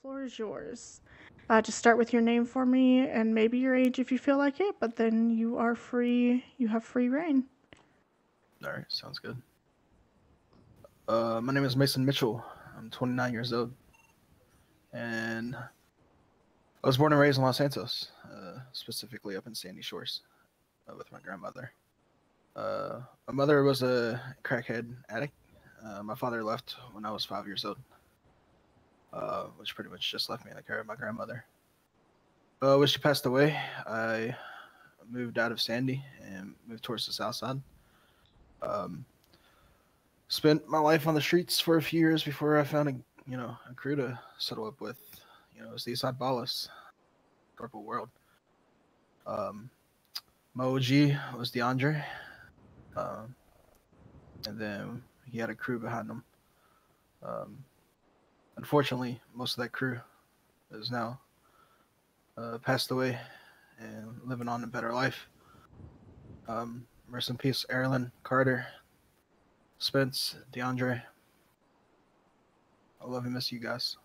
floor is yours. Just start with your name for me and maybe your age if you feel like it, but then you are free. You have free reign. All right, sounds good. My name is Mason Mitchell. I'm 29 years old, and I was born and raised in Los Santos, specifically up in Sandy Shores, with my grandmother. My mother was a crackhead addict. My father left when I was 5 years old, which pretty much just left me in the care of my grandmother. When she passed away, I moved out of Sandy and moved towards the south side. Um, Spent my life on the streets for a few years before I found a crew to settle up with. It's the Eastside Ballas, Purple World. My OG was DeAndre, and then he had a crew behind him. Unfortunately, most of that crew is now passed away and living on a better life. Rest in peace, Erlen, Carter, Spence, DeAndre. I love and miss you guys.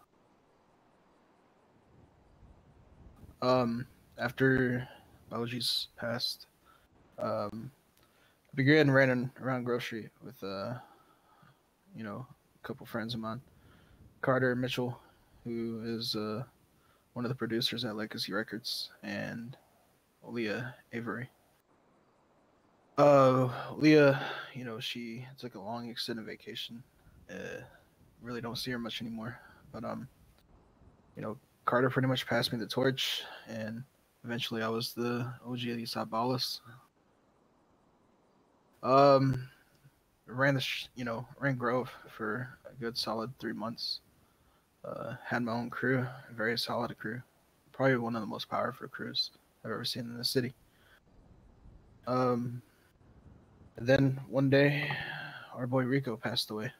After OG's passed, I began running around Grove Street with a couple friends of mine, Carter Mitchell, who is one of the producers at Legacy Records, and Leah Avery. Leah, she took a long extended vacation. Really don't see her much anymore. But Carter pretty much passed me the torch, and eventually I was the OG of the Eastside Ballas. Ran Grove for a good solid 3 months. Had my own crew, a very solid crew. Probably one of the most powerful crews I've ever seen in the city. And then one day, our boy Rico passed away.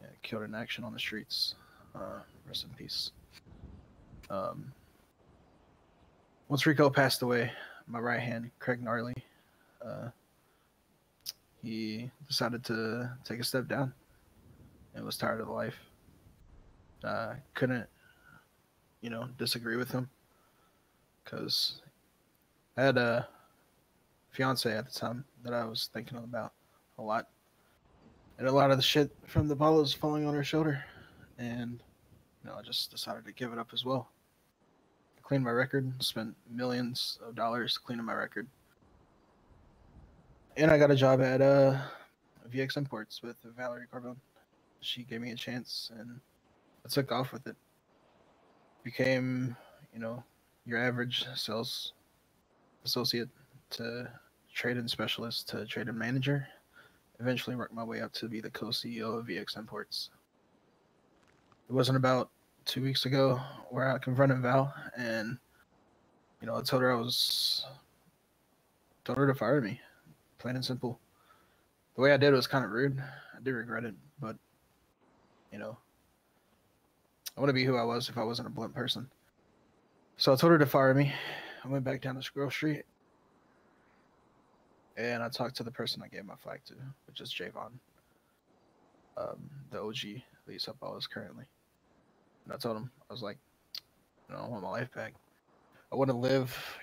Yeah, killed in action on the streets. Rest in peace. Once Rico passed away, my right hand, Craig Gnarly, he decided to take a step down and was tired of the life. Couldn't, disagree with him because I had a fiance at the time that I was thinking about a lot. And a lot of the shit from the ball was falling on her shoulder. And, I just decided to give it up as well. I cleaned my record, spent millions of dollars cleaning my record. And I got a job at VX Imports with Valerie Carbone. She gave me a chance, and I took off with it. Became, your average sales associate to trade-in specialist to trade-in manager. Eventually worked my way up to be the co-CEO of VX Imports. It wasn't about 2 weeks ago where I confronted Val, and I told her to fire me, plain and simple. The way I did was kind of rude. I do regret it, but I want to be who I was if I wasn't a blunt person. So I told her to fire me. I went back down to Grove Street, and I talked to the person I gave my flag to, which is Javon, the OG that Eastside Ballas currently. And I told him, I was like, I want my life back. I want to live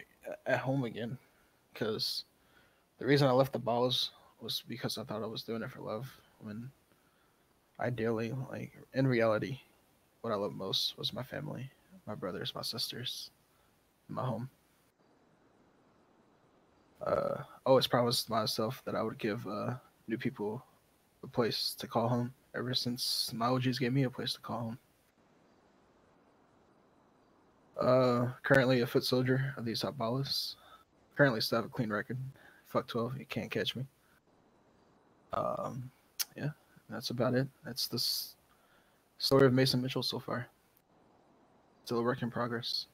at home again, because the reason I left the Ballas was because I thought I was doing it for love, when ideally, in reality, what I love most was my family, my brothers, my sisters, my home. I always promised myself that I would give new people a place to call home, ever since my OGs gave me a place to call home. Currently a foot soldier of the Eastside Ballas. Currently still have a clean record. Fuck 12, you can't catch me. Yeah, that's about it. That's the story of Mason Mitchell so far. Still a work in progress.